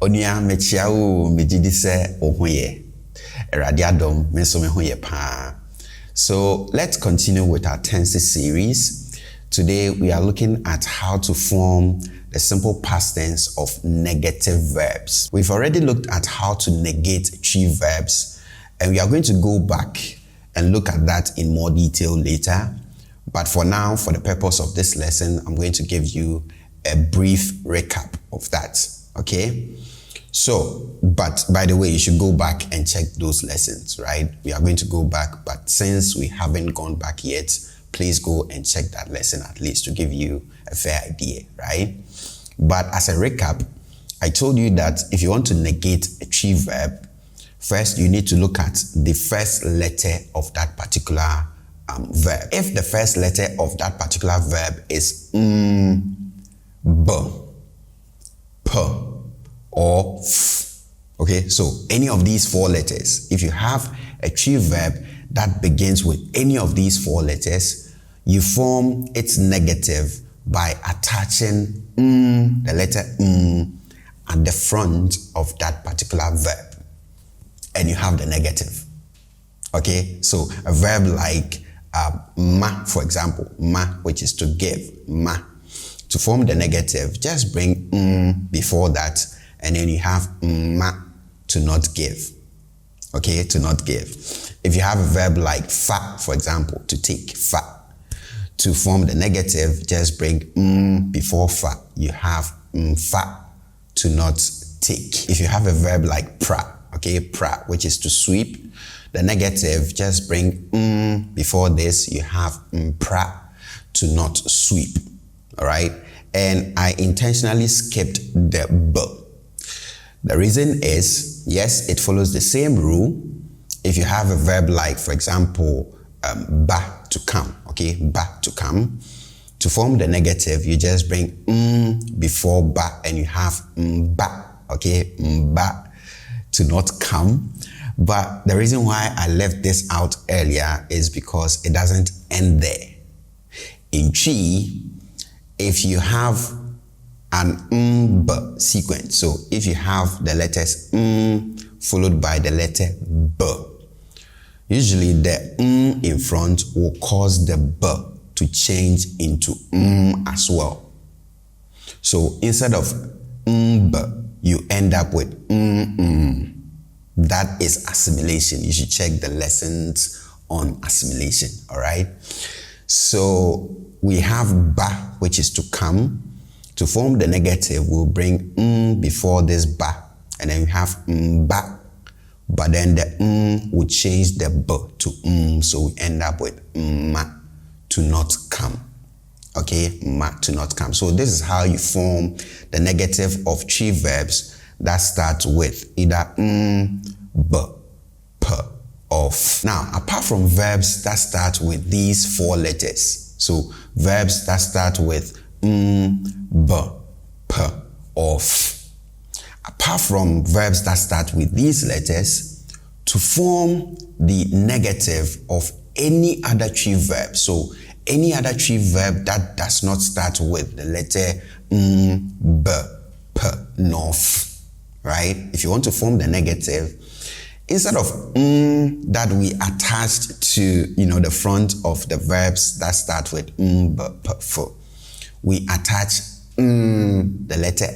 Onia mechiao mejidi se ohoye. Erade adom me so me hoye pa. So let's continue with our tenses series. Today we are looking at how to form the simple past tense of negative verbs. We've already looked at how to negate Twi verbs, and we are going to go back and look at that in more detail later. But for now, for the purpose of this lesson, I'm going to give you a brief recap of that, okay? So, but by the way, you should go back and check those lessons, right? We are going to go back, but since we haven't gone back yet, please go and check that lesson at least to give you a fair idea, right? But as a recap, I told you that if you want to negate a Twi verb, first you need to look at the first letter of that particular verb. If the first letter of that particular verb is b, p, or f, okay, so any of these four letters, if you have a Twi verb that begins with any of these four letters, you form its negative by attaching the letter at the front of that particular verb, and you have the negative. Okay, so a verb like ma, for example, ma, which is to give, ma. To form the negative, just bring before that, and then you have ma, to not give. Okay, to not give. If you have a verb like fa, for example, to take, fa. To form the negative, just bring before fa. You have fa, to not take. If you have a verb like pra, okay, pra, which is to sweep, the negative, just bring before this. You have pra, to not sweep. All right, and I intentionally skipped the b. The reason is, yes, it follows the same rule. If you have a verb like, for example, ba, to come, okay, ba, to come, to form the negative, you just bring before ba, and you have ba, okay, ba, to not come. But the reason why I left this out earlier is because it doesn't end there. In Twi, if you have an b sequence, so if you have the letters followed by the letter b, usually the in front will cause the b to change into as well. So instead of b, you end up with That is assimilation. You should check the lessons on assimilation, all right? So we have ba, which is to come. To form the negative, we'll bring before this ba, and then we have ba, but then the will change the b to so we end up with ma, to not come. Okay, ma, to not come. So this is how you form the negative of Twi verbs that start with either b, p, or f. Now, apart from verbs that start with these four letters, so verbs that start with b, p, or f. Apart from verbs that start with these letters, to form the negative of any other Twi verb, so any other Twi verb that does not start with the letter b, p, nor f, right? If you want to form the negative, instead of that we attached to, the front of the verbs that start with b, p, f, we attach the letter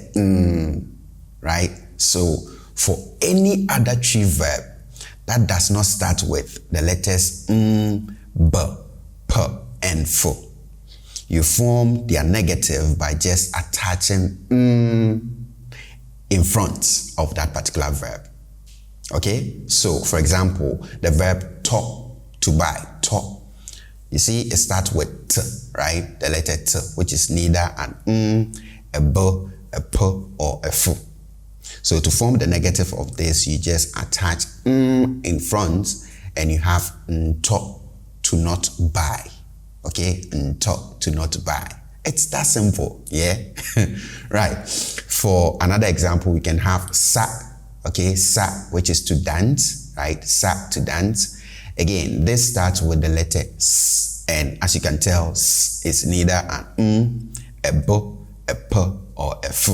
right? So for any other Twi verb that does not start with the letters b, p, and f, you form their negative by just attaching in front of that particular verb. Okay, so for example, the verb to buy, to. You see, it starts with t, right? The letter t, which is neither an a b, a p, or a f. So to form the negative of this, you just attach in front, and you have to not buy. Okay, to not buy. It's that simple, yeah? Right. For another example, we can have sa, okay, sa, which is to dance, right? Sa, to dance. Again, this starts with the letter s, and as you can tell, s is neither an a b, a p, or a f,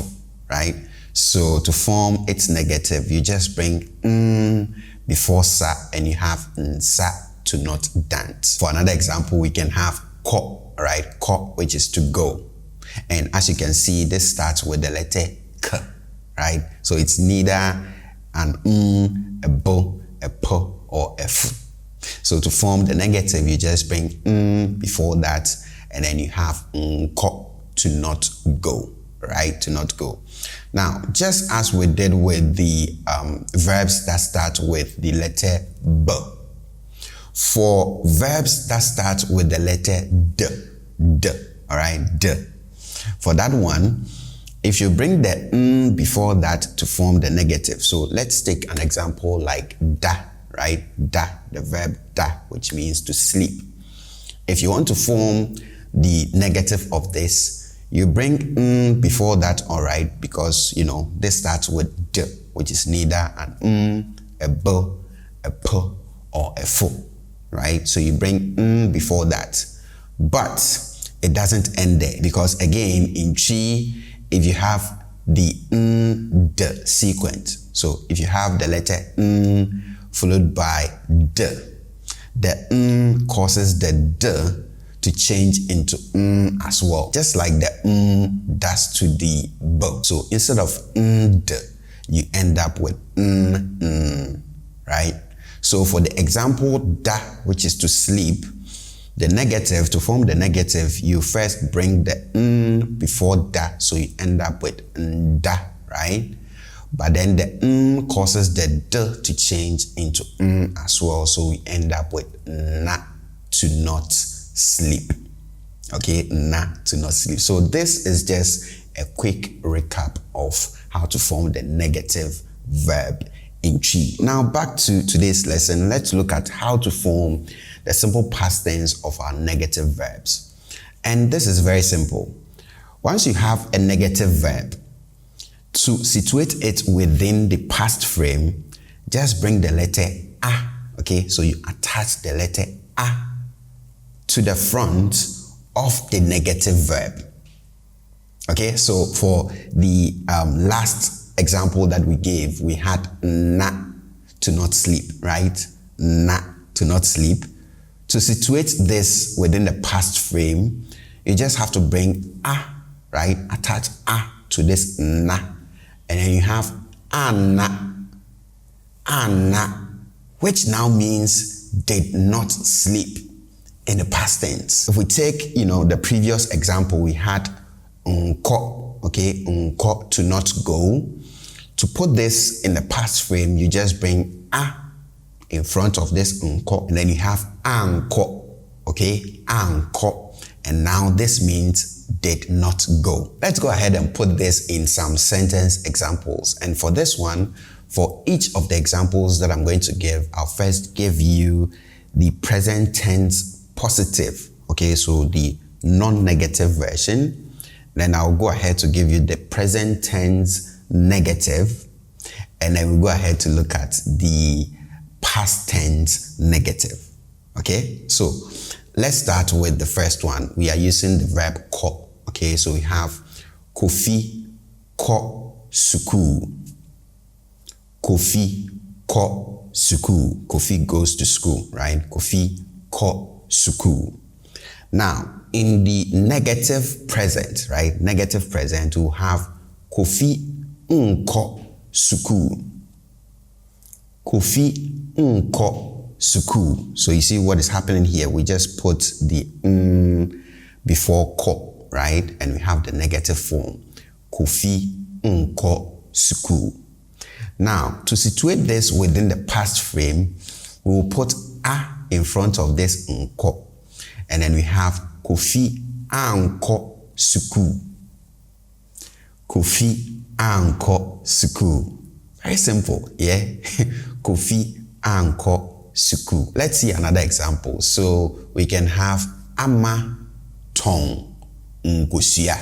right? So to form its negative, you just bring before sa and you have nsa, to not dance. For another example, we can have ko, right? Ko, which is to go. And as you can see, this starts with the letter k, right? So it's neither an a bo, a po, or a f. So to form the negative, you just bring before that, and then you have ko, to not go, right? To not go. Now, just as we did with the verbs that start with the letter b, for verbs that start with the letter d, all right, d. For that one, if you bring the before that to form the negative, so let's take an example like da, right? Da, the verb da, which means to sleep. If you want to form the negative of this, you bring before that, all right, because, you know, this starts with d, which is neither an a b, a p, or a f, right? So you bring before that. But it doesn't end there, because again, in Twi, if you have the d sequence, so if you have the letter followed by d, the causes the d to change into as well, just like the does to the b. So instead of d, you end up with right? So for the example da, which is to sleep, the negative, to form the negative, you first bring the before da, so you end up with da, right? But then the causes the d to change into as well, so we end up with na, to not sleep. Okay, na, to not sleep. So this is just a quick recap of how to form the negative verb in Twi. Now back to today's lesson, let's look at how to form the simple past tense of our negative verbs. And this is very simple. Once you have a negative verb, to situate it within the past frame, just bring the letter a, okay? So you attach the letter a to the front of the negative verb. Okay, so for the last example that we gave, we had na, to not sleep, right? Na, to not sleep. To situate this within the past frame, you just have to bring a, right? Attach a to this na, and then you have ana, which now means did not sleep in the past tense. If we take, the previous example, we had unko, okay, unko, to not go. To put this in the past frame, you just bring a in front of this unko, and then you have anko, okay, anko, and now this means did not go. Let's go ahead and put this in some sentence examples. And for this one, for each of the examples that I'm going to give, I'll first give you the present tense positive, okay, so the non-negative version. Then I'll go ahead to give you the present tense negative, and then we'll go ahead to look at the past tense negative. Okay, so let's start with the first one. We are using the verb ko. Okay, so we have Kofi ko suku. Kofi ko suku. Kofi goes to school, right? Kofi ko suku. Now, in the negative present, right? Negative present, we'll have Kofi unko suku. Kofi unko suku. So you see what is happening here. We just put the before ko, right? And we have the negative form. Kofi unko suku. Now, to situate this within the past frame, we will put a in front of this unko. And then we have Kofi anko suku. Kofi anko suku. Very simple, yeah? Kofi anko suku. Let's see another example. So we can have ama tong nkosia.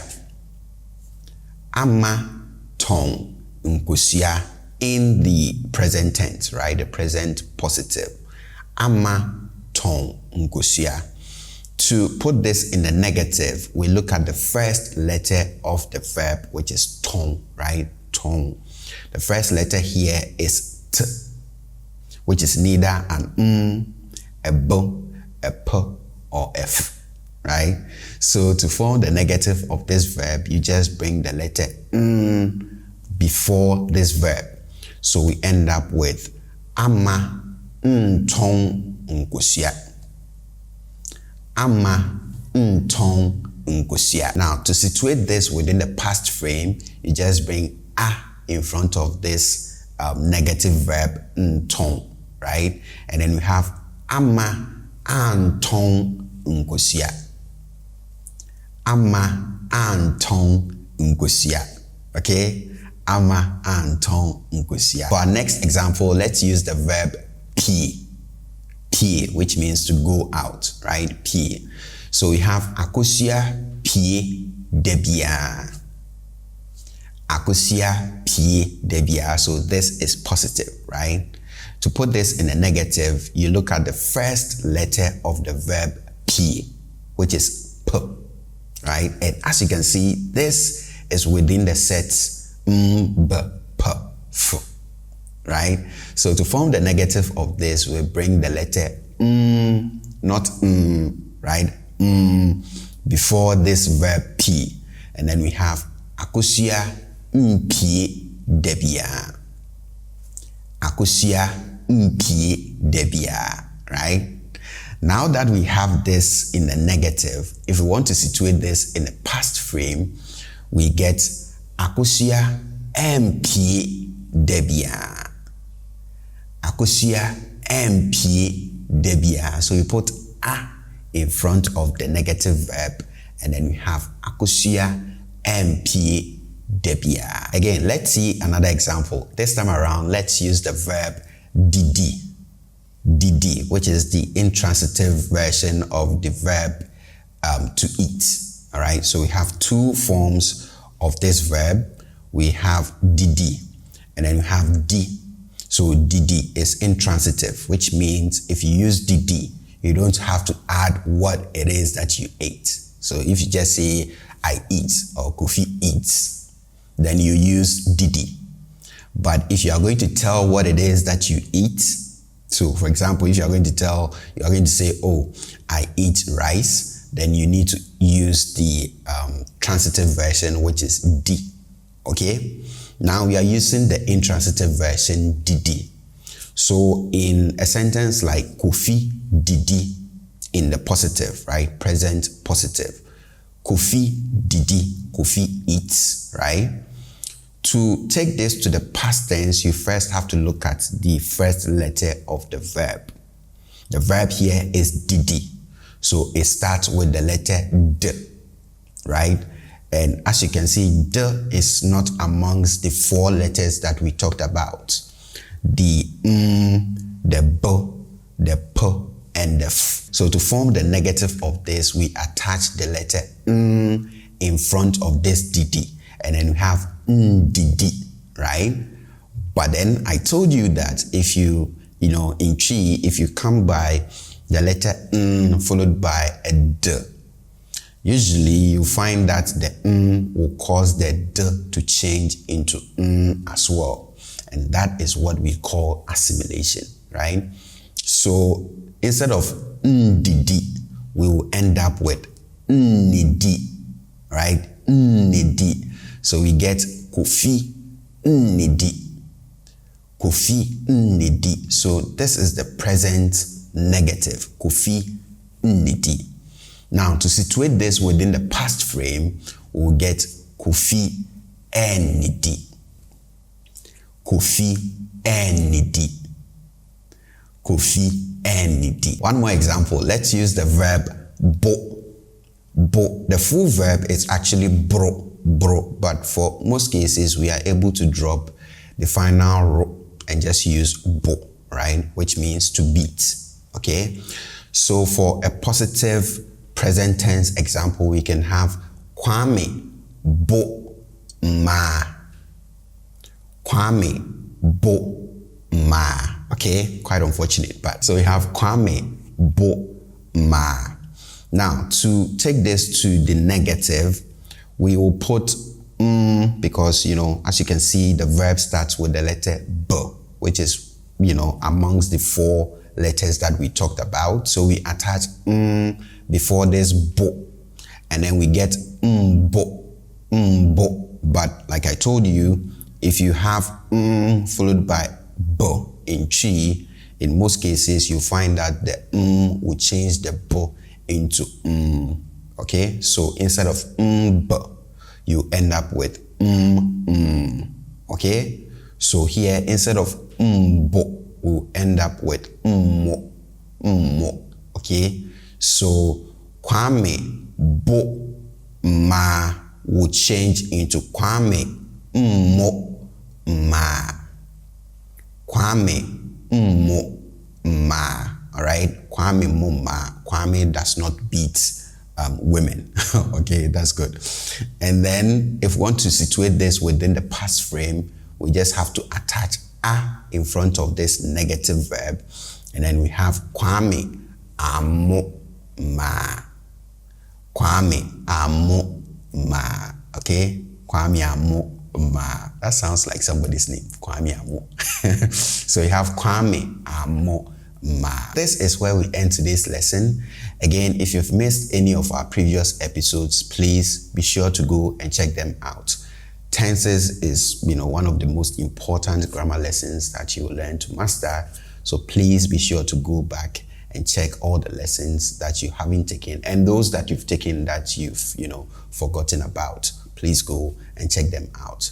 Ama tong nkosia in the present tense, right? The present positive. Ama tong nkosia. To put this in the negative, we look at the first letter of the verb, which is tong, right? tong. The first letter here is T, which is neither an a B, a P, or F, right? So to form the negative of this verb, you just bring the letter before this verb. So we end up with ama tong nkosia. Ama tong nkosia. Now, to situate this within the past frame, you just bring a in front of this negative verb tong, right? And then we have ama antong nkosia. Ama antong nkosia. Okay? Ama antong nkosia. For our next example, let's use the verb pie, which means to go out, right? Pie. So we have akosia pie debia. Akosia pie debia. So this is positive, right? To put this in a negative, you look at the first letter of the verb pie, which is p, right? And as you can see, this is within the sets b, p, f, right? So to form the negative of this, we bring the letter not right? Before this verb p, and then we have akosia pie debia. Akosia pie debia, right? Now that we have this in the negative, if we want to situate this in a past frame, we get akosia pie debia. Akosia pie debia. So we put a in front of the negative verb, and then we have akosia pie debia. Again, let's see another example. This time around, let's use the verb didi. Didi, which is the intransitive version of the verb to eat. All right, so we have two forms of this verb. We have didi, and then we have di. So didi is intransitive, which means if you use didi, you don't have to add what it is that you ate. So if you just say, I eat, or Kofi eats, then you use didi. But if you are going to tell what it is that you eat, so for example, if you are going to say, oh, I eat rice, then you need to use the transitive version, which is di. Okay? Now we are using the intransitive version didi. So in a sentence like Kofi didi in the positive, right? Present positive. Kofi didi, Kofi eats, right? To take this to the past tense, you first have to look at the first letter of the verb. The verb here is didi. So it starts with the letter d, right? And as you can see, d is not amongst the four letters that we talked about. The the b, the p, and the f. So to form the negative of this, we attach the letter in front of this didi, and then we have didi, right? But then I told you that if you in Twi, if you come by the letter followed by a d, usually you find that the will cause the d to change into as well. And that is what we call assimilation, right? So instead of didi, we will end up with nidi, right? Nidi. So we get Kofi nidi. Kofi nidi. So this is the present negative. Kofi nidi. Now to situate this within the past frame, we'll get Kofi nidi. Kofi nidi. Kofi nidi. One more example. Let's use the verb bo. Bo. The full verb is actually bro. But for most cases, we are able to drop the final ro and just use bo, right? Which means to beat. Okay. So for a positive present tense example, we can have Kwame bo ma. Kwame bo ma. Okay, quite unfortunate, but so we have Kwame bo ma. Now to take this to the negative, we will put because, as you can see, the verb starts with the letter B, which is, amongst the 4 letters that we talked about. So we attach before this bo, and then we get bo, bo. But like I told you, if you have followed by b in Twi, in most cases you find that the will change the b into okay? So instead of b, you end up with okay? So here, instead of bo, we'll end up with mo, okay? So Kwame bo ma will change into Kwame mo ma. Kwame mo ma. All right, Kwame mo ma. Kwame does not beat women. Okay, that's good. And then if we want to situate this within the past frame, we just have to attach a in front of this negative verb, and then we have Kwame amo ma. Kwame amo ma. Okay, Kwame amo ma. That sounds like somebody's name, Kwame amo. So you have Kwame amo ma. This is where we end today's lesson. Again, if you've missed any of our previous episodes, please be sure to go and check them out. Tenses is, one of the most important grammar lessons that you will learn to master. So please be sure to go back and check all the lessons that you haven't taken, and those that you've taken that you've, forgotten about. Please go and check them out.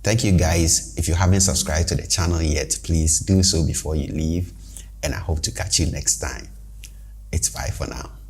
Thank you guys. If you haven't subscribed to the channel yet, please do so before you leave, and I hope to catch you next time. It's bye for now.